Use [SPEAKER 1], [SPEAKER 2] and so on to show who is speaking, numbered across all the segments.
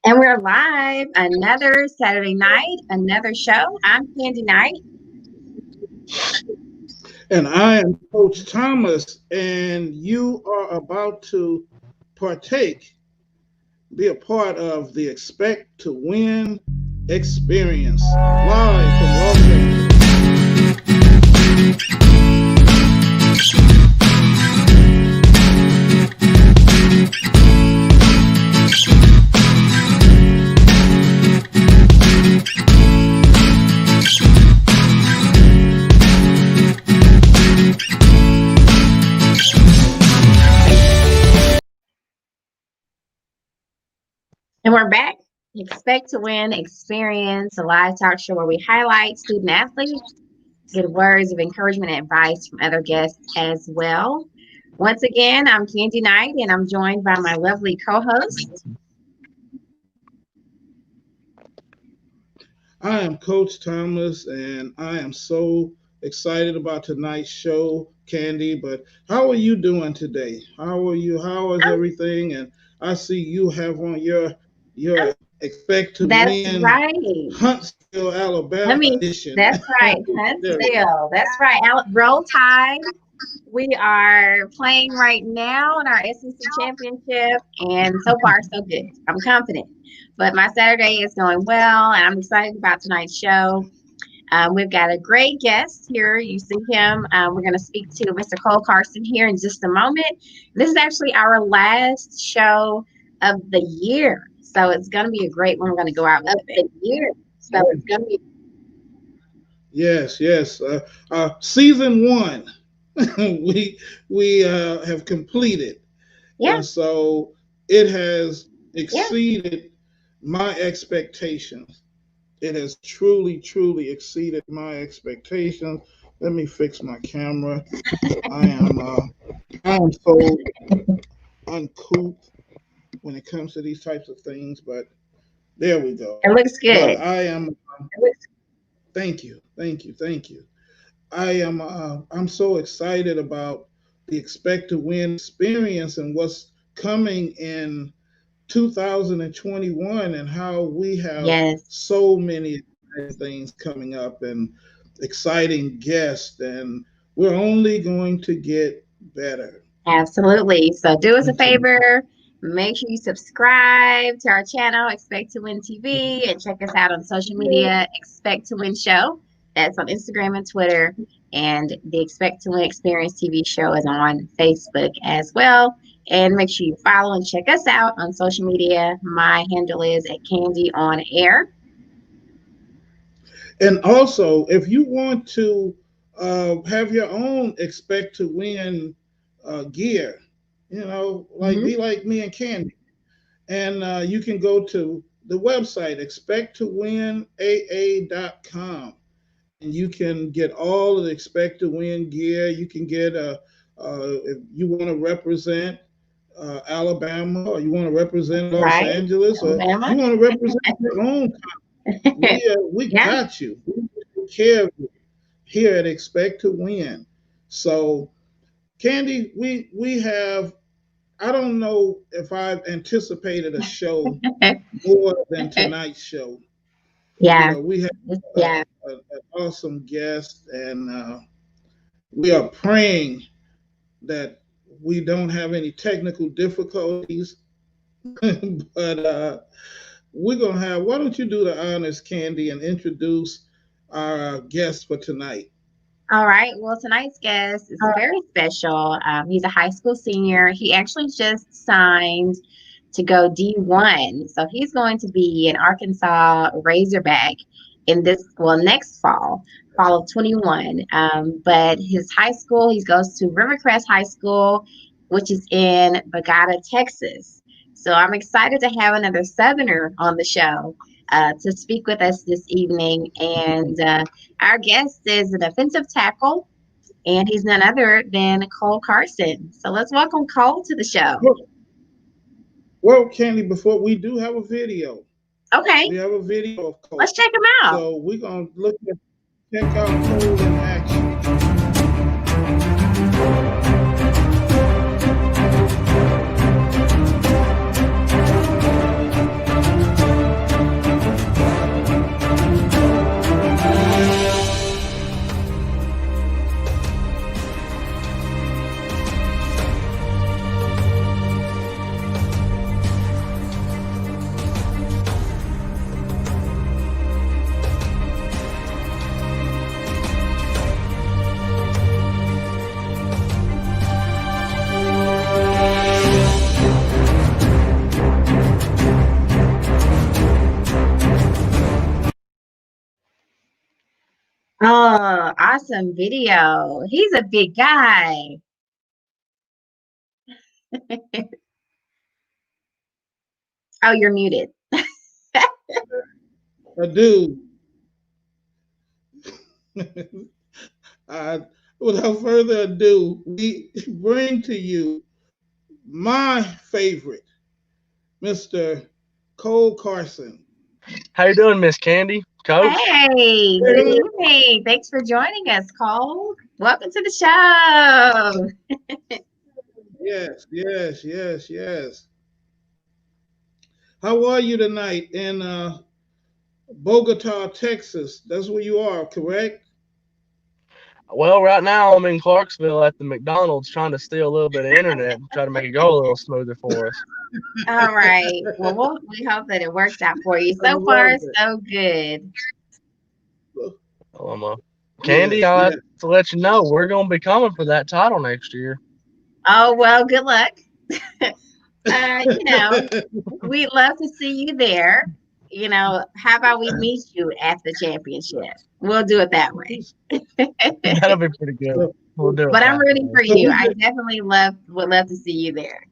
[SPEAKER 1] And we're live another Saturday night, another show. I'm Kandi Knight.
[SPEAKER 2] And I am Coach Thomas, and you are about to partake, be a part of the Expect to Win experience live from Los Angeles.
[SPEAKER 1] And we're back. Expect to Win experience, a live talk show where we highlight student athletes, get words of encouragement and advice from other guests as well. Once again, I'm Kandi Knight, and I'm joined by my lovely co-host.
[SPEAKER 2] I am Coach Thomas, and I am so excited about tonight's show, Kandi. But how are you doing today? How are you? How is everything? And I see you have on your Expect to
[SPEAKER 1] That's
[SPEAKER 2] Win
[SPEAKER 1] right.
[SPEAKER 2] Huntsville, Alabama edition.
[SPEAKER 1] That's right, Huntsville. That's right. Roll Tide. We are playing right now in our SEC championship, and so far so good. I'm confident. But my Saturday is going well, and I'm excited about tonight's show. We've got a great guest here. You see him. We're going to speak to Mr. Carson here in just a moment. This is actually our last show of the year, so it's going to be a great one. We're going to go out with the year, so it's going to be.
[SPEAKER 2] Yes. Season 1, we have completed.
[SPEAKER 1] Yeah.
[SPEAKER 2] And so it has exceeded my expectations. It has truly exceeded my expectations. Let me fix my camera. I am so uncouth when it comes to these types of things, but there we go.
[SPEAKER 1] It looks good.
[SPEAKER 2] But I am. Thank you. I'm so excited about the Expect to Win experience and what's coming in 2021 and how we have so many things coming up and exciting guests, and we're only going to get better.
[SPEAKER 1] Absolutely. So do us a favor. Make sure you subscribe to our channel, Expect to Win TV, and check us out on social media, Expect to Win Show. That's on Instagram and Twitter. And the Expect to Win Experience TV show is on Facebook as well. And make sure you follow and check us out on social media. My handle is @Kandi on Air.
[SPEAKER 2] And also, if you want to have your own Expect to Win gear, be like me and Kandi, and you can go to the website expecttowinaa.com, and you can get all of the Expect to Win gear. You can get if you want to represent Alabama, or you want to represent Los Angeles, or you want to represent your own country. We got you. We take care of you here at Expect to Win. So, Kandi, we have. I don't know if I've anticipated a show more than tonight's show.
[SPEAKER 1] Yeah,
[SPEAKER 2] we have an awesome guest, and we are praying that we don't have any technical difficulties. But we're going to have, why don't you do the honors, Kandi, and introduce our guest for tonight?
[SPEAKER 1] All right. Well, tonight's guest is very special. He's a high school senior. He actually just signed to go D1. So he's going to be an Arkansas Razorback in next fall of 21. But his high school, he goes to Rivercrest High School, which is in Bogata, Texas. So I'm excited to have another Southerner on the show to speak with us this evening. And our guest is an offensive tackle, and he's none other than Carson. So let's welcome Cole to the show.
[SPEAKER 2] Well, Kandi, before we do have a video.
[SPEAKER 1] Okay.
[SPEAKER 2] We have a video of Cole.
[SPEAKER 1] Let's check him out.
[SPEAKER 2] So we're going to check out Cole in action.
[SPEAKER 1] Oh, awesome video. He's a big guy. Oh, you're muted.
[SPEAKER 2] I do. uh, Without further ado, we bring to you my favorite, Mr. Cole Carson.
[SPEAKER 3] How you doing, Miss Kandi, Coach?
[SPEAKER 1] Hey, good evening. Thanks for joining us, Cole. Welcome to the show.
[SPEAKER 2] Yes, yes, yes, yes. How are you tonight in Bogata, Texas? That's where you are, correct?
[SPEAKER 3] Well, right now I'm in Clarksville at the McDonald's trying to steal a little bit of internet and try to make it go a little smoother for us.
[SPEAKER 1] All right. Well, we hope that it works out for you.
[SPEAKER 2] I
[SPEAKER 1] So far,
[SPEAKER 2] love it.
[SPEAKER 1] so good.
[SPEAKER 3] Well, Kandi,
[SPEAKER 2] Yes,
[SPEAKER 3] I have
[SPEAKER 2] yes.
[SPEAKER 3] to let you know we're going to be coming for that title next year.
[SPEAKER 1] Oh, well, good luck. You know, we'd love to see you there. You know, how about we meet you at the championship? We'll do it that way.
[SPEAKER 3] That'll be pretty good.
[SPEAKER 2] so,
[SPEAKER 3] We'll do it
[SPEAKER 1] But I'm
[SPEAKER 3] that
[SPEAKER 1] rooting
[SPEAKER 3] way.
[SPEAKER 1] for
[SPEAKER 2] so
[SPEAKER 1] you.
[SPEAKER 2] we
[SPEAKER 1] I
[SPEAKER 2] just,
[SPEAKER 1] definitely would love to see you there.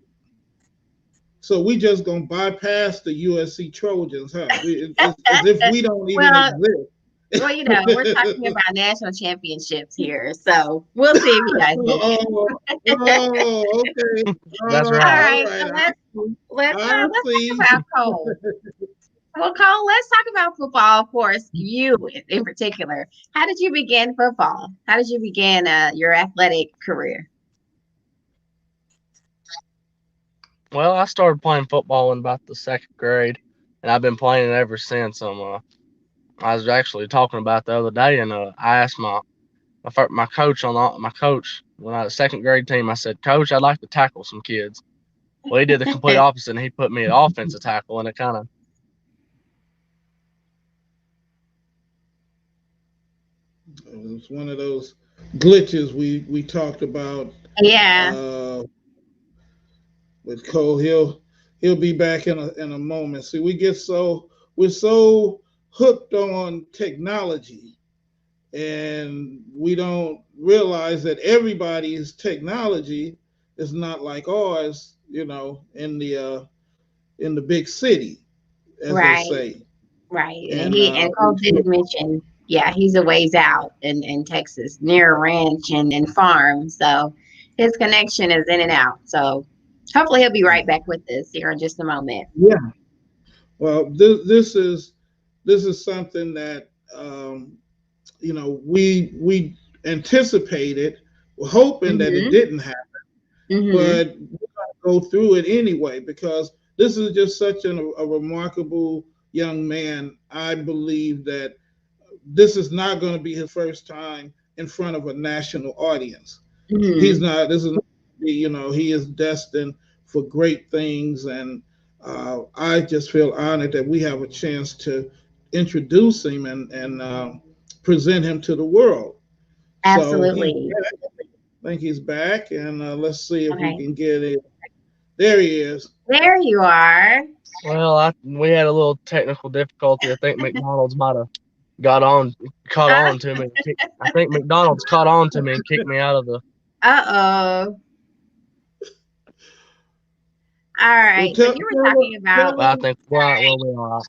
[SPEAKER 2] so we just gonna bypass the USC Trojans, huh? It's as if we don't even
[SPEAKER 1] Well,
[SPEAKER 2] exist.
[SPEAKER 1] well, you know, we're talking about national championships here, so we'll see if you guys make it.
[SPEAKER 2] Oh, oh, okay.
[SPEAKER 3] That's
[SPEAKER 1] All
[SPEAKER 3] right.
[SPEAKER 2] All
[SPEAKER 1] right,
[SPEAKER 2] right.
[SPEAKER 1] so let's
[SPEAKER 2] I
[SPEAKER 1] let's
[SPEAKER 2] see.
[SPEAKER 1] talk about Cole. Well, Cole, let's talk about football. Of course, you in particular. How did you begin football? How did you begin your athletic career?
[SPEAKER 3] Well, I started playing football in about the second grade, and I've been playing it ever since. I was actually talking about the other day, and I asked my coach my coach when I was second grade team. I said, Coach, I'd like to tackle some kids. Well, he did the complete opposite, and he put me at offensive tackle, and it kind of
[SPEAKER 2] It's one of those glitches we talked about
[SPEAKER 1] Yeah,
[SPEAKER 2] uh, with Cole. He'll be back in a moment. See, we're so hooked on technology, and we don't realize that everybody's technology is not like ours. In the big city, as they
[SPEAKER 1] right,
[SPEAKER 2] say.
[SPEAKER 1] right. And
[SPEAKER 2] And
[SPEAKER 1] he and Cole did mention, yeah, he's a ways out in Texas, near a ranch and farm. So his connection is in and out. So hopefully he'll be right back with us here in just a moment.
[SPEAKER 2] yeah, well, this is something that we anticipated, hoping that it
[SPEAKER 1] Mm-hmm.
[SPEAKER 2] didn't happen,
[SPEAKER 1] Mm-hmm.
[SPEAKER 2] but we're gonna go through it anyway because this is just such a remarkable young man. I believe that this is not going to be his first time in front of a national audience. He's
[SPEAKER 1] Mm-hmm.
[SPEAKER 2] not. This is not, he is destined for great things, and I just feel honored that we have a chance to introduce him and present him to the world. So he's
[SPEAKER 1] Absolutely.
[SPEAKER 2] I think he's back, and let's see if we
[SPEAKER 1] Okay.
[SPEAKER 2] can get it. There he is.
[SPEAKER 1] There you are.
[SPEAKER 3] well, we had a little technical difficulty. I think McDonald's might have caught
[SPEAKER 1] Uh,
[SPEAKER 3] on to me. I think McDonald's caught on to me and kicked me out of the.
[SPEAKER 1] uh-oh. All
[SPEAKER 2] Well,
[SPEAKER 1] right. So you were talking about,
[SPEAKER 3] But I think we are.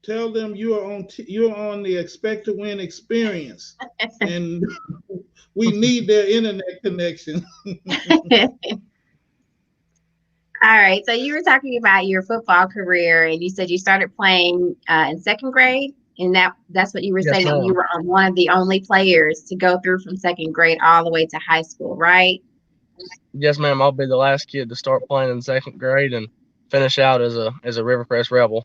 [SPEAKER 2] tell them you're on the Expect to Win experience, and we need their internet connection.
[SPEAKER 1] all right. So you were talking about your football career, and you said you started playing in second grade, and that's what you were
[SPEAKER 3] Yes,
[SPEAKER 1] saying, that you
[SPEAKER 3] ma'am.
[SPEAKER 1] were on one of the only players to go through from second grade all the way to high school, right?
[SPEAKER 3] Yes, ma'am. I'll be the last kid to start playing in second grade and finish out as a Rivercrest Rebel.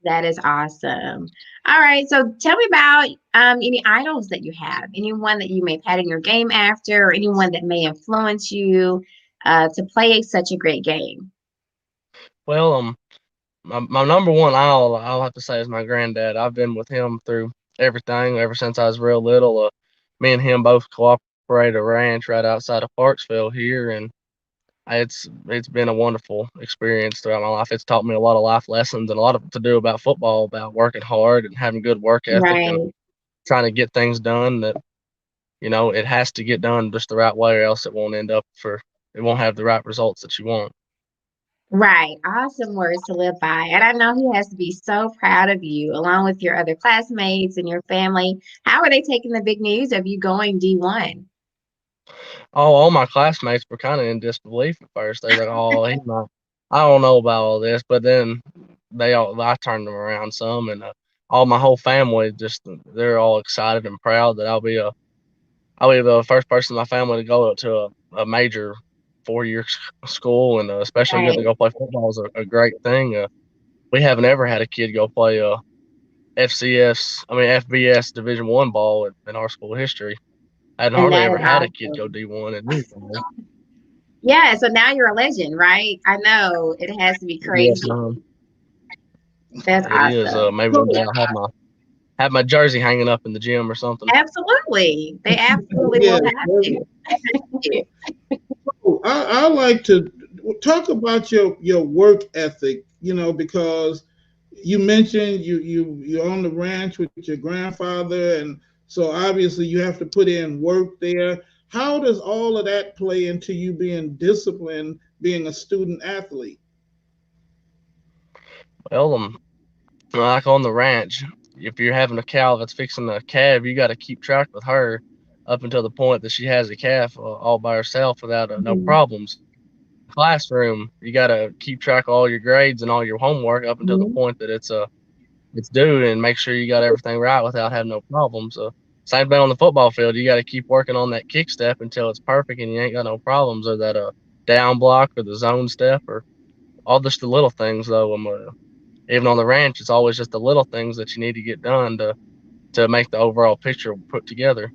[SPEAKER 1] That is awesome. All right. So tell me about any idols that you have, anyone that you may have had in your game after, or anyone that may influence you to play such a great game.
[SPEAKER 3] Well, my number one idol, I'll have to say, is my granddad. I've been with him through everything ever since I was real little. Me and him both cooperated a ranch right outside of Parksville here, and it's been a wonderful experience throughout my life. It's taught me a lot of life lessons and a lot of to do about football, about working hard and having good work ethic. And
[SPEAKER 1] Right.
[SPEAKER 3] trying to get things done that, it has to get done just the right way, or else it won't have the right results that you want.
[SPEAKER 1] Right. Awesome words to live by. And I know he has to be so proud of you, along with your other classmates and your family. How are they taking the big news of you going D1?
[SPEAKER 3] All my classmates were kind of in disbelief at first. They were like, "Oh, he's not. I don't know about all this." But then I turned them around some, and all my whole family they're all excited and proud that I'll be the first person in my family to go to a major 4-year school, and especially getting to
[SPEAKER 1] Right.
[SPEAKER 3] go play football is a great thing. We haven't ever had a kid go play FBS Division 1 ball in our school history. I hadn't
[SPEAKER 1] And
[SPEAKER 3] hardly
[SPEAKER 1] that
[SPEAKER 3] ever
[SPEAKER 1] is
[SPEAKER 3] had a kid go
[SPEAKER 1] awesome.
[SPEAKER 3] D1 in anything.
[SPEAKER 1] Yeah. So now you're a legend, right? I know it has to be
[SPEAKER 3] Yes,
[SPEAKER 1] crazy.
[SPEAKER 3] ma'am.
[SPEAKER 1] That's
[SPEAKER 3] It is.
[SPEAKER 1] awesome.
[SPEAKER 3] Maybe one day I'll have my jersey hanging up in the gym or something.
[SPEAKER 1] Absolutely. They absolutely
[SPEAKER 2] Yeah.
[SPEAKER 1] will have to.
[SPEAKER 2] I like to talk about your work ethic, because you mentioned you're on the ranch with your grandfather, and so obviously you have to put in work there. How does all of that play into you being disciplined, being a student athlete?
[SPEAKER 3] Well, like on the ranch, if you're having a cow that's fixing a calf, you got to keep track with her up until the point that she has a calf all by herself without no
[SPEAKER 1] Mhm.
[SPEAKER 3] problems. Classroom, you got to keep track of all your grades and all your homework up until the
[SPEAKER 1] Mhm.
[SPEAKER 3] point that it's due, and make sure you got everything right without having no problems. Same thing on the football field. You got to keep working on that kick step until it's perfect and you ain't got no problems, or that down block or the zone step, or all just the little things though. Even on the ranch, it's always just the little things that you need to get done to make the overall picture put together.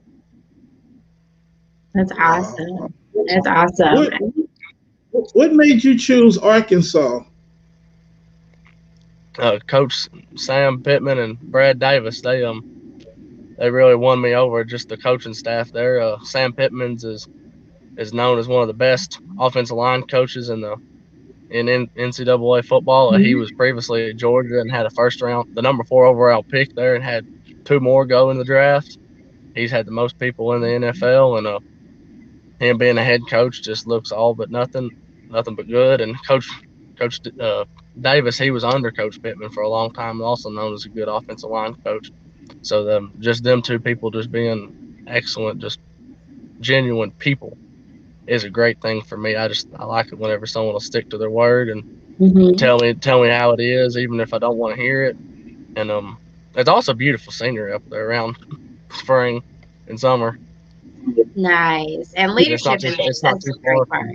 [SPEAKER 1] That's
[SPEAKER 2] Wow.
[SPEAKER 1] awesome. That's awesome.
[SPEAKER 2] What what made you choose Arkansas?
[SPEAKER 3] Coach Sam Pittman and Brad Davis, they really won me over. Just the coaching staff there. Sam Pittman's is known as one of the best offensive line coaches in NCAA football. He was previously at Georgia and had the number 4 overall pick there, and had 2 more go in the draft. He's had the most people in the NFL, and him being a head coach just looks all but nothing but good. And Coach Davis, he was under Coach Pittman for a long time, also known as a good offensive line coach. So just them two people just being excellent, just genuine people is a great thing for me. I like it whenever someone will stick to their word and
[SPEAKER 1] Hmm.
[SPEAKER 3] tell me how it is, even if I don't want to hear it. And it's also beautiful scenery up there around spring and summer.
[SPEAKER 1] Nice. And
[SPEAKER 3] And it's not
[SPEAKER 1] leadership
[SPEAKER 3] too
[SPEAKER 1] is
[SPEAKER 3] it's not
[SPEAKER 1] that's
[SPEAKER 3] too
[SPEAKER 1] the
[SPEAKER 3] far
[SPEAKER 1] great part.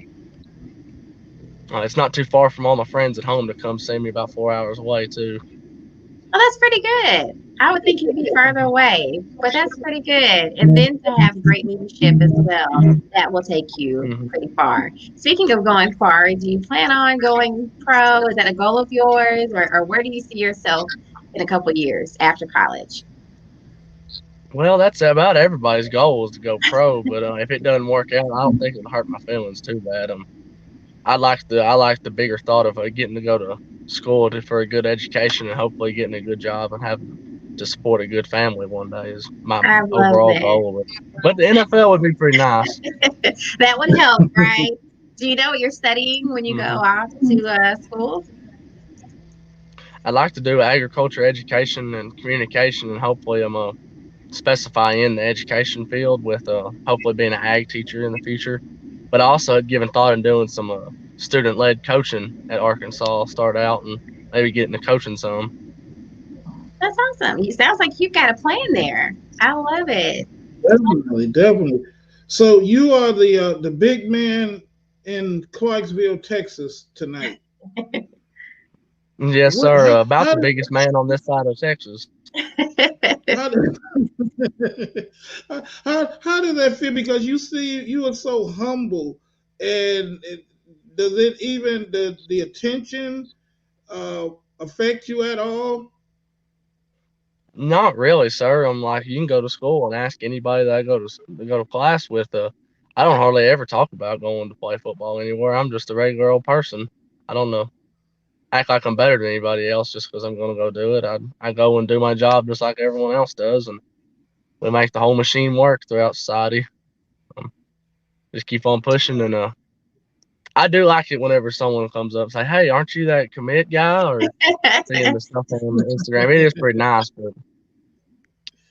[SPEAKER 3] from it's not too far from all my friends at home to come see me, about 4 hours away too.
[SPEAKER 1] Oh, that's pretty good. I would think you'd be further away, but that's pretty good. And then to have great leadership as well, that will take you
[SPEAKER 3] Hmm.
[SPEAKER 1] pretty far. Speaking of going far, do you plan on going pro? Is that a goal of yours, or where do you see yourself in a couple years after college?
[SPEAKER 3] Well, that's about everybody's goal is to go pro, but if it doesn't work out, I don't think it'll hurt my feelings too bad. I like the bigger thought of getting to go to school for a good education and hopefully getting a good job and having to support a good family one day is my
[SPEAKER 1] I love
[SPEAKER 3] overall
[SPEAKER 1] it.
[SPEAKER 3] goal. But the NFL would be pretty nice.
[SPEAKER 1] That would help, right? Do you know what you're studying when you go
[SPEAKER 3] Hmm.
[SPEAKER 1] off to school?
[SPEAKER 3] I'd like to do agriculture education and communication, and hopefully I'm specify in the education field with hopefully being an ag teacher in the future. But I also had given thought in doing some student led coaching at Arkansas. Start out and maybe getting to coaching some.
[SPEAKER 1] That's awesome. You sounds like you've got a plan there. I love it.
[SPEAKER 2] Definitely, definitely. So you are the big man in Clarksville, Texas tonight.
[SPEAKER 3] Yes,
[SPEAKER 2] What?
[SPEAKER 3] sir. About the biggest man on this side of Texas.
[SPEAKER 2] How did how did that feel? Because you are so humble, and does it even the attention uh, affect you at all?
[SPEAKER 3] Not really, sir. I'm like, you can go to school and ask anybody that I go to class with. I don't hardly ever talk about going to play football anywhere. I'm just a regular old person. I don't know, act like I'm better than anybody else just because I'm going to go do it. I go and do my job just like everyone else does, and we make the whole machine work throughout society. Um, just keep on pushing, and I do like it whenever someone comes up and say, "Hey, aren't you that commit guy?" Or seeing the stuff on the Instagram. It is pretty nice, but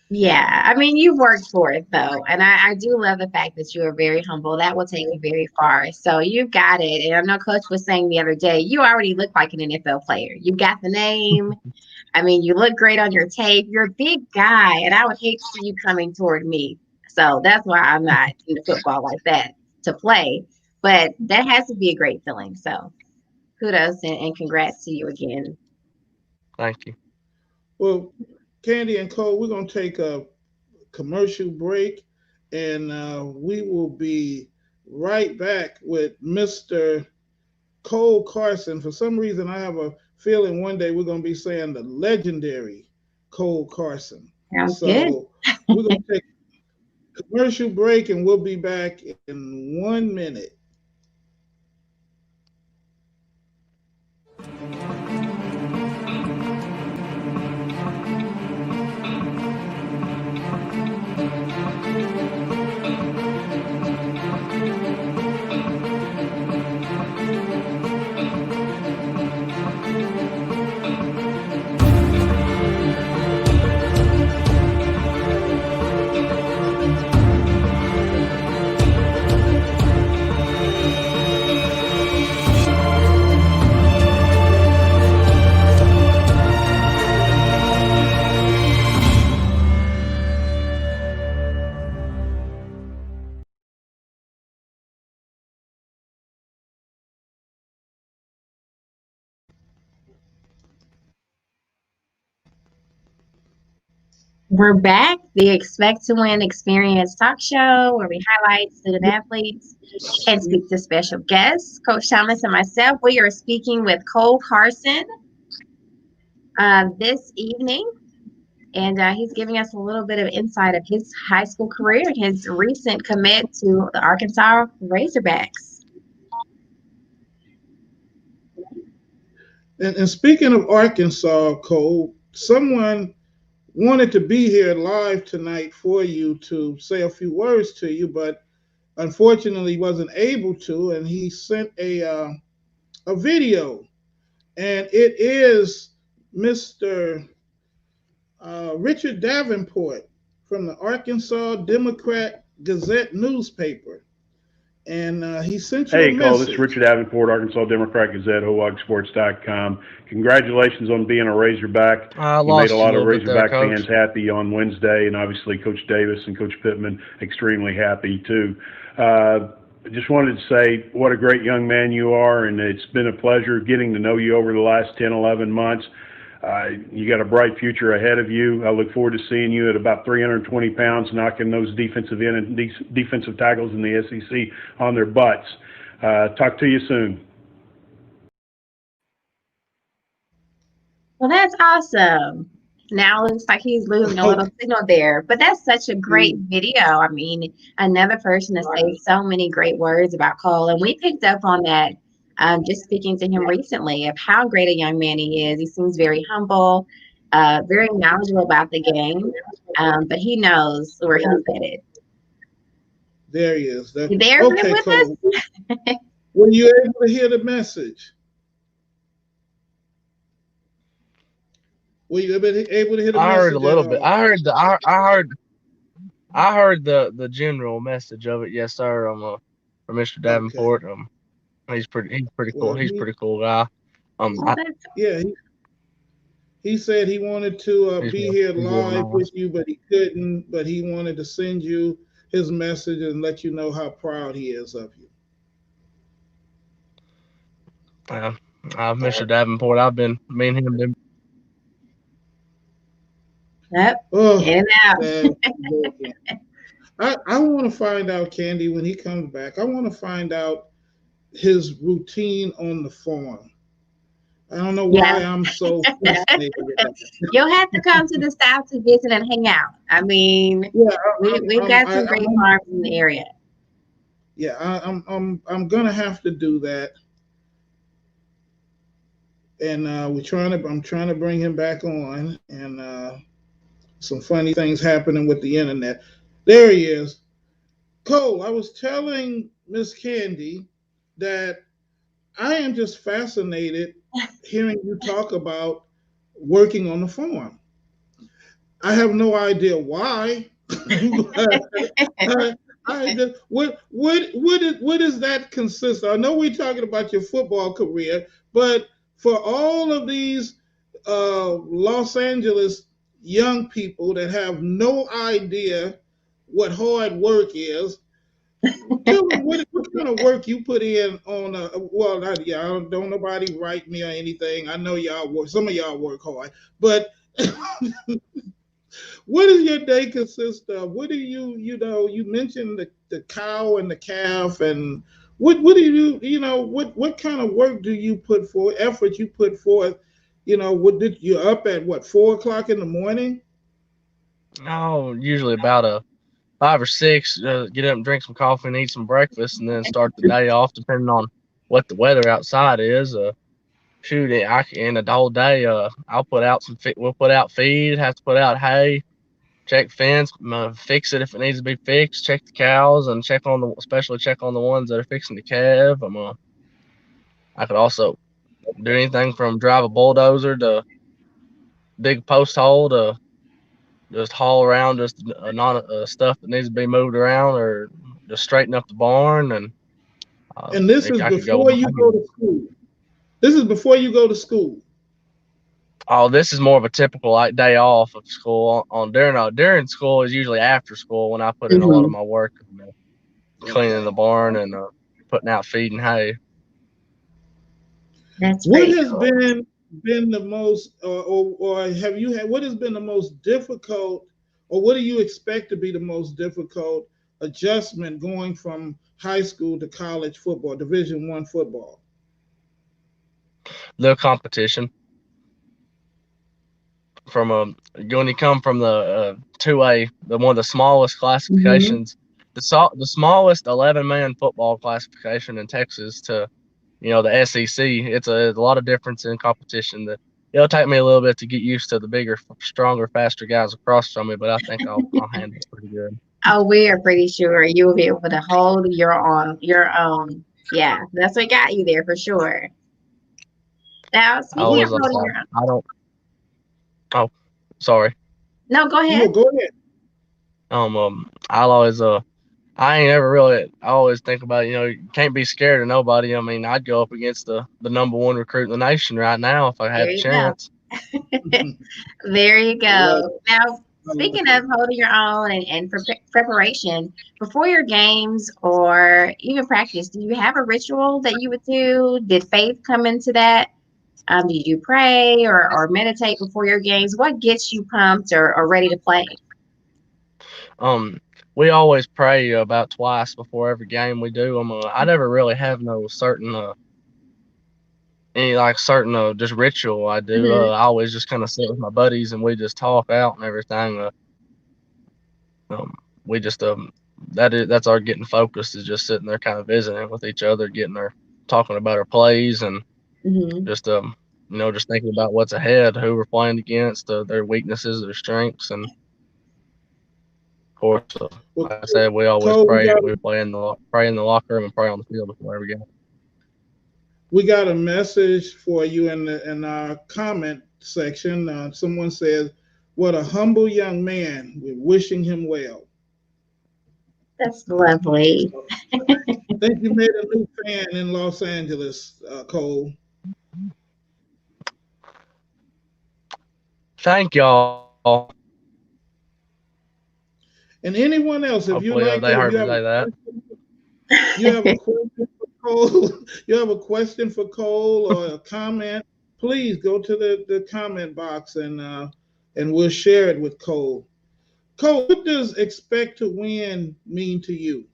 [SPEAKER 1] Yeah, I mean, you worked for it though, and I do love the fact that you are very humble. That will take you very far. So you've got it. And I know Coach was saying the other day, you already look like an NFL player. You've got the name. I mean, you look great on your tape. You're a big guy, and I would hate to see you coming toward me. So that's why I'm not into football like that to play. But that has to be a great feeling. So kudos and congrats to you again.
[SPEAKER 3] thank you.
[SPEAKER 2] Well, Kandi and Cole, we're going to take a commercial break, and we will be right back with Mr. Cole Carson. For some reason, I have a feeling one day we're going to be saying the legendary Cole Carson.
[SPEAKER 1] Sounds good.
[SPEAKER 2] So we're going to take a commercial break, and we'll be back in 1 minute.
[SPEAKER 1] We're back, the Expect to Win Experience talk show where we highlight student athletes and speak to special guests. Coach Thomas and myself, we are speaking with Cole Carson this evening, and he's giving us a little bit of insight of his high school career and his recent commit to the Arkansas Razorbacks.
[SPEAKER 2] And speaking of Arkansas, Cole, someone wanted to be here live tonight for you to say a few words to you, but unfortunately wasn't able to, and he sent a video, and it is Mr. Richard Davenport from the Arkansas Democrat Gazette newspaper, and he sent you a
[SPEAKER 4] Hey, Cole, this
[SPEAKER 2] message.
[SPEAKER 4] is Richard Davenport, Arkansas Democrat Gazette, HoWogSports.com. Congratulations on being a Razorback.
[SPEAKER 3] I
[SPEAKER 4] You made
[SPEAKER 3] lost
[SPEAKER 4] a
[SPEAKER 3] you
[SPEAKER 4] lot of
[SPEAKER 3] little bit there,
[SPEAKER 4] Razorback
[SPEAKER 3] Coach.
[SPEAKER 4] fans happy on Wednesday, and obviously Coach Davis and Coach Pittman extremely happy too. I just wanted to say what a great young man you are, and it's been a pleasure getting to know you over the last 10, 11 months. You got a bright future ahead of you. I look forward to seeing you at about 320 pounds, knocking those defensive end and defensive tackles in the SEC on their butts. Talk to you soon.
[SPEAKER 1] Well, that's awesome. Now it looks like he's losing a little signal there, but that's such a great video. I mean, another person to say so many great words about Cole, and we picked up on that just speaking to him recently of how great a young man he is. He seems very humble, very knowledgeable about the game, but he knows where he's headed.
[SPEAKER 2] There he is.
[SPEAKER 1] You there
[SPEAKER 2] okay,
[SPEAKER 1] with
[SPEAKER 2] Cole.
[SPEAKER 1] us?
[SPEAKER 2] Were you able to hear the message? Were you able to hear the message?
[SPEAKER 3] I heard a little bit. I heard the general message of it. Yes, sir. From Mr. Davenport.
[SPEAKER 2] Okay.
[SPEAKER 3] He's pretty cool.
[SPEAKER 2] Well,
[SPEAKER 3] He's a pretty cool guy.
[SPEAKER 2] Yeah, he said he wanted to be here live with you, but he couldn't. But he wanted to send you his message and let you know how proud he is of you.
[SPEAKER 3] Yeah, Mr. Davenport. I've been me and him been.
[SPEAKER 1] Yep.
[SPEAKER 2] Oh,
[SPEAKER 1] in and out.
[SPEAKER 2] I want to find out, Kandi, when he comes back. I want to find out his routine on the farm. I don't know why I'm so fascinated with that.
[SPEAKER 1] You'll have to come to the South to visit and hang out. I mean, we've got some great farms in the area.
[SPEAKER 2] Yeah, I'm gonna have to do that, and I'm trying to bring him back on, and some funny things happening with the internet. There he is. Cole, I was telling Miss Kandi that I am just fascinated hearing you talk about working on the farm. I have no idea why. I just, what does that consist of? I know we're talking about your football career, but for all of these Los Angeles young people that have no idea what hard work is, tell me what kind of work you put in on well, not y'all don't nobody write me or anything. I know y'all work, some of y'all work hard, but what does your day consist of? What do you mentioned the cow and the calf, and what do what kind of work do you put forth, effort you put forth? What did you up at what 4 o'clock in the morning?
[SPEAKER 3] Oh, usually about a 5 or 6. Get up and drink some coffee and eat some breakfast, and then start the day off depending on what the weather outside is. Shoot, in the whole day, I'll put out we'll put out feed, have to put out hay, check fence, fix it if it needs to be fixed, check the cows, and especially check on the ones that are fixing to calve. I could also do anything from drive a bulldozer to dig a post hole to just haul around just stuff that needs to be moved around, or just straighten up the barn. And
[SPEAKER 2] And this is
[SPEAKER 3] I could go.
[SPEAKER 2] before you go to school. This is before you go to school.
[SPEAKER 3] Oh, this is more of a typical day off of school. During school is usually after school when I put in a lot of my work, cleaning the barn and putting out feed and hay.
[SPEAKER 1] That's
[SPEAKER 2] what
[SPEAKER 1] pretty
[SPEAKER 2] has
[SPEAKER 1] cool.
[SPEAKER 2] been the most, or have you had? What has been the most difficult, or what do you expect to be the most difficult adjustment going from high school to college football, Division I football?
[SPEAKER 3] The competition from when you come from the 2A, one of the smallest classifications, the smallest 11-man football classification in Texas, to the SEC. It's a lot of difference in competition. That it'll take me a little bit to get used to the bigger, stronger, faster guys across from me, but I think I'll handle it pretty good.
[SPEAKER 1] Oh, we are pretty sure you will be able to hold your own. Your own. Yeah, that's what got you there for sure. Now,
[SPEAKER 3] I
[SPEAKER 1] speaking
[SPEAKER 3] always
[SPEAKER 1] of holding your own.
[SPEAKER 3] I don't. Oh, sorry.
[SPEAKER 1] No, go ahead.
[SPEAKER 2] No, go ahead.
[SPEAKER 3] I'll always I ain't ever really. I always think about you can't be scared of nobody. I mean, I'd go up against the number one recruit in the nation right now if I had
[SPEAKER 1] There
[SPEAKER 3] the
[SPEAKER 1] you go.
[SPEAKER 3] chance.
[SPEAKER 1] There you go. Now,
[SPEAKER 2] it.
[SPEAKER 1] speaking of holding your own and preparation before your games or even practice, do you have a ritual that you would do? Did faith come into that? Did you pray or meditate before your games? What gets you pumped or ready to play?
[SPEAKER 3] We always pray about twice before every game we do. I never really have no certain just ritual I do.
[SPEAKER 1] Mm-hmm.
[SPEAKER 3] I always just kind of sit with my buddies and we just talk out and everything. We just that's our getting focused, is just sitting there kind of visiting with each other, talking about our plays, and just just thinking about what's ahead, who we're playing against, their weaknesses, their strengths, and of course, like I said, we always
[SPEAKER 2] Cole,
[SPEAKER 3] pray. We pray in the locker room and pray on the field before every game.
[SPEAKER 2] we got a message for you in our comment section. Someone says, "What a humble young man. We're wishing him well."
[SPEAKER 1] That's lovely.
[SPEAKER 2] I think you made a new fan in Los Angeles, Cole.
[SPEAKER 3] Thank y'all.
[SPEAKER 2] And anyone else, if you
[SPEAKER 3] Hopefully,
[SPEAKER 2] like
[SPEAKER 3] they
[SPEAKER 2] to,
[SPEAKER 3] heard me say that.
[SPEAKER 2] you have a question for Cole, you have a question for Cole or a comment, please go to the comment box and we'll share it with Cole. Cole, what does expect to win mean to you?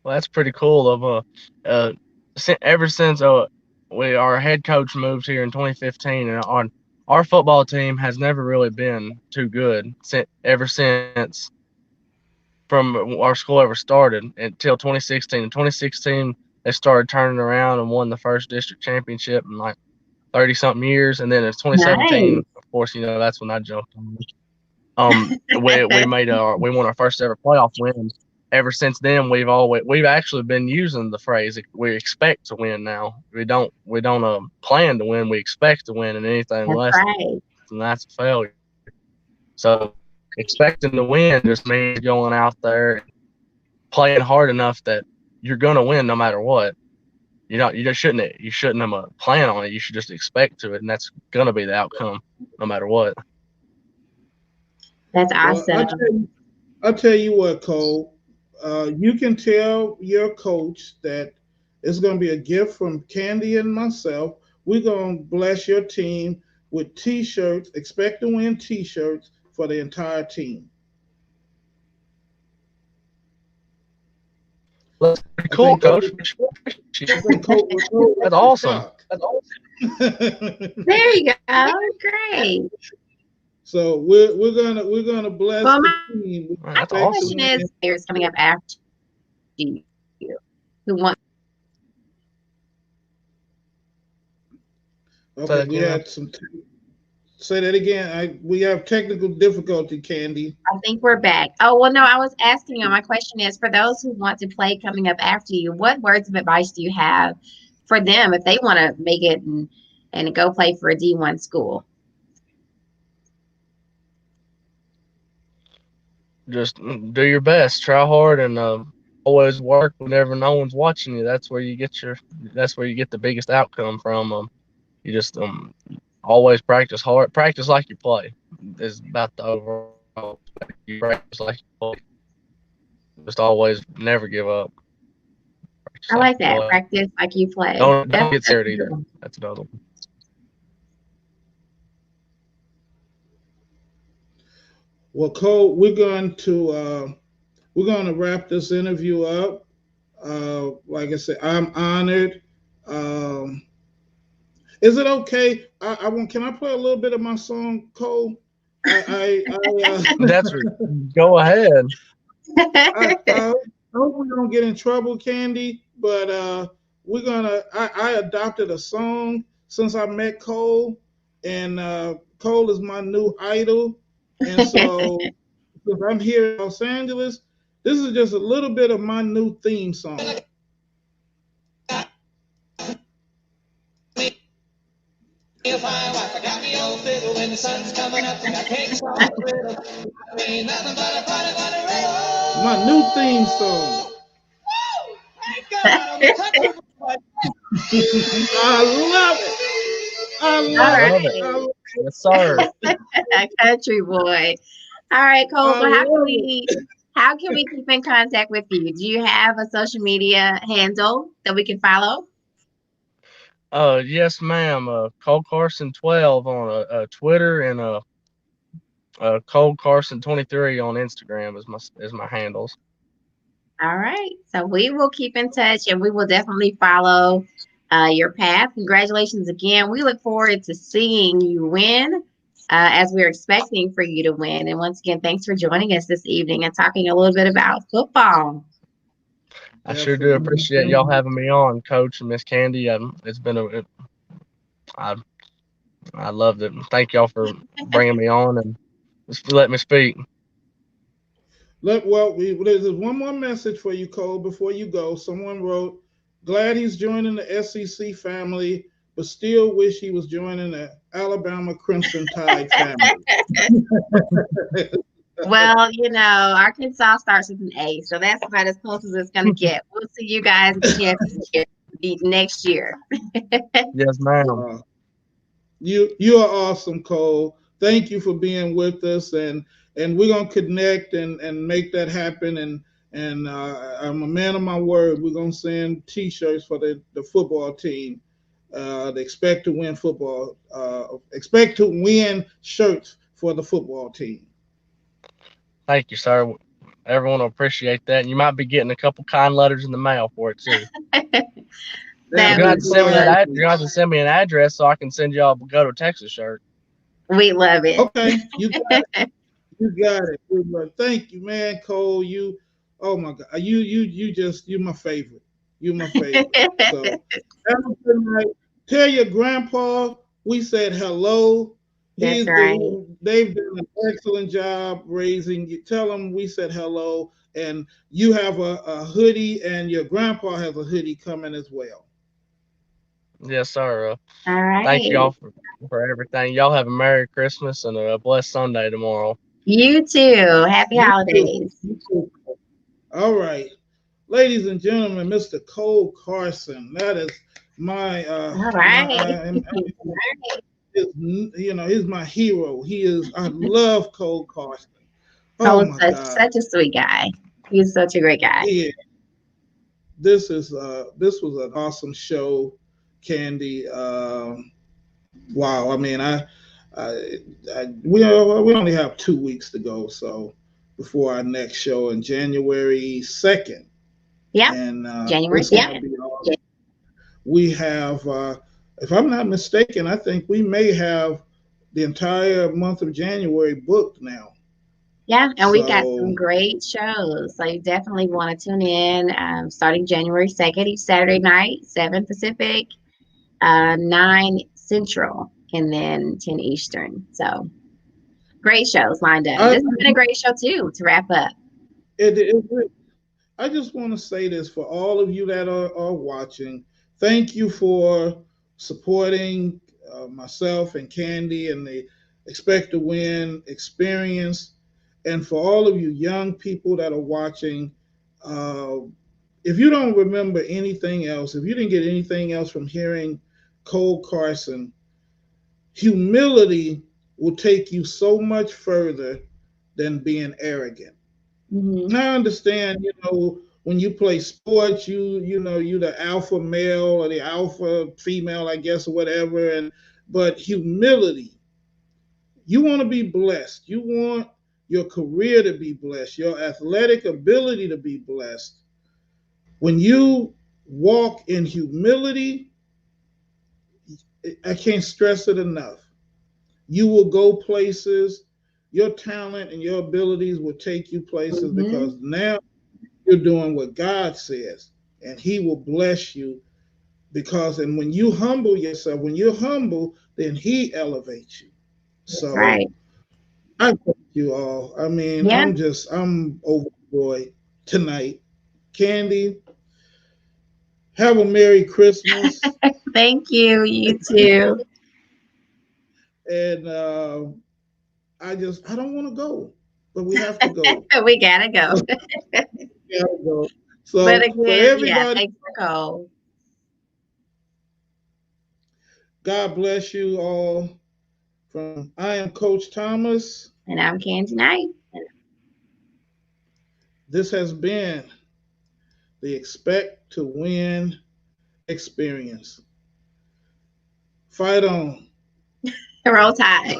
[SPEAKER 3] Well, that's pretty cool. Ever since our head coach moved here in 2015, and our football team has never really been too good ever since from our school ever started until 2016. In 2016, they started turning around and won the first district championship in like 30 something years, and then in 2017,
[SPEAKER 1] Nice.
[SPEAKER 3] of course, that's when I jumped on. We won our first ever playoff win. Ever since then, we've actually been using the phrase "we expect to win." Now we don't plan to win. We expect to win, and anything less than that's a failure. So expecting to win just means going out there and playing hard enough that you're gonna win no matter what. You shouldn't plan on it. You should just expect to it, and that's gonna be the outcome no matter what.
[SPEAKER 1] That's awesome.
[SPEAKER 2] Well, I'll tell you what, Cole. You can tell your coach that it's going to be a gift from Kandi and myself. We're going to bless your team with T-shirts, expect to win T-shirts for the entire team.
[SPEAKER 3] That's pretty cool, Coach. That's awesome.
[SPEAKER 1] There you go. Great.
[SPEAKER 2] So we're gonna bless the team.
[SPEAKER 1] My question is, players coming up after you who want.
[SPEAKER 2] Okay, we had some. Say that again. We have technical difficulty, Kandi.
[SPEAKER 1] I think we're back. Oh well, no, I was asking you. My question is, for those who want to play coming up after you, what words of advice do you have for them if they want to make it and go play for a D1 school?
[SPEAKER 3] Just do your best, try hard, and always work whenever no one's watching you. That's where you get the biggest outcome from. You just always practice hard, practice like you play. Is about the overall. You practice like you play. Just always never give up.
[SPEAKER 1] I like that. Practice like you play.
[SPEAKER 3] Don't get scared either. That's another one.
[SPEAKER 2] Well, Cole, we're going to wrap this interview up. Like I said, I'm honored. Is it okay? Can I play a little bit of my song, Cole?
[SPEAKER 3] That's go ahead.
[SPEAKER 2] I hope we don't get in trouble, Kandi. But I adopted a song since I met Cole, and Cole is my new idol. And so, since I'm here in Los Angeles, this is just a little bit of my new theme song. My new theme song. I love it. I love it.
[SPEAKER 3] Yes, sir.
[SPEAKER 1] Country boy. All right, Cole. So how can we keep in contact with you? Do you have a social media handle that we can follow?
[SPEAKER 3] Yes, ma'am. Cole Carson 12 on Twitter and Cole Carson 23 on Instagram is my handles.
[SPEAKER 1] All right. So we will keep in touch, and we will definitely follow your path. Congratulations again. We look forward to seeing you win, as we're expecting for you to win. And once again, thanks for joining us this evening and talking a little bit about football.
[SPEAKER 3] I sure do appreciate y'all having me on, Coach and Miss Kandi. It's been I loved it. Thank y'all for bringing me on and just let me speak.
[SPEAKER 2] There's one more message for you, Cole, before you go. Someone wrote, glad he's joining the SEC family, but still wish he was joining the Alabama Crimson Tide family.
[SPEAKER 1] Well, Arkansas starts with an A, so that's about as close as it's going to get. We'll see you guys at the championship next year.
[SPEAKER 3] Yes, ma'am.
[SPEAKER 2] You are awesome, Cole. Thank you for being with us, and we're gonna connect and make that happen. And I'm a man of my word. We're gonna send T-shirts for the football team. The expect to win shirts for the football team.
[SPEAKER 3] Thank you, sir. Everyone will appreciate that. And you might be getting a couple kind letters in the mail for it too. You're gonna have to send me an address so I can send y'all a Bogata Texas shirt.
[SPEAKER 1] We love it.
[SPEAKER 2] Okay, you got it. You got it. Thank you, man, Cole. Oh my God, you're my favorite. You're my favorite. So have a good night. Tell your grandpa we said hello.
[SPEAKER 1] That's right.
[SPEAKER 2] They've done an excellent job raising you. Tell them we said hello, and you have a hoodie, and your grandpa has a hoodie coming as well.
[SPEAKER 3] Yes, sir.
[SPEAKER 1] All right.
[SPEAKER 3] Thank y'all for everything. Y'all have a Merry Christmas and a blessed Sunday tomorrow.
[SPEAKER 1] You too. Happy holidays.
[SPEAKER 2] You too. All right. Ladies and gentlemen, Mr. Cole Carson. That is my
[SPEAKER 1] all right.
[SPEAKER 2] He's my hero. I love Cole Carson.
[SPEAKER 1] Oh my God. Such a sweet guy. He's such a great guy.
[SPEAKER 2] Yeah. This was an awesome show, Kandi. Wow. I mean, we only have 2 weeks to go, so before our next show in January 2nd.
[SPEAKER 1] Yeah.
[SPEAKER 2] And
[SPEAKER 1] January 2nd.
[SPEAKER 2] We have, if I'm not mistaken, I think we may have the entire month of January booked now.
[SPEAKER 1] Yeah, and we got some great shows. So you definitely want to tune in starting January 2nd, each Saturday night, 7 Pacific, 9 Central, and then 10 Eastern. So great shows lined up. This has been a great show, too, to wrap up.
[SPEAKER 2] I just want to say this for all of you that are watching. Thank you for supporting myself and Kandi and the Expect to Win experience. And for all of you young people that are watching, if you don't remember anything else, if you didn't get anything else from hearing Cole Carson, humility will take you so much further than being arrogant. Mm-hmm. I understand, when you play sports, you're the alpha male or the alpha female, I guess, or whatever. But humility, you want to be blessed. You want your career to be blessed, your athletic ability to be blessed. When you walk in humility, I can't stress it enough. You will go places. Your talent and your abilities will take you places because now you're doing what God says, and He will bless you and when you humble yourself, when you're humble, then He elevates you. So
[SPEAKER 1] right.
[SPEAKER 2] I thank you all. I mean, I'm overjoyed tonight. Kandi, have a Merry Christmas.
[SPEAKER 1] Thank you. You too.
[SPEAKER 2] And I don't want to go, but we have to go.
[SPEAKER 1] We gotta go.
[SPEAKER 2] So,
[SPEAKER 1] but again,
[SPEAKER 2] for everybody,
[SPEAKER 1] thanks for calling.
[SPEAKER 2] God bless you all. I am Coach Thomas.
[SPEAKER 1] And I'm Kandi Knight.
[SPEAKER 2] This has been the Expect to Win experience. Fight on.
[SPEAKER 1] Roll Tide.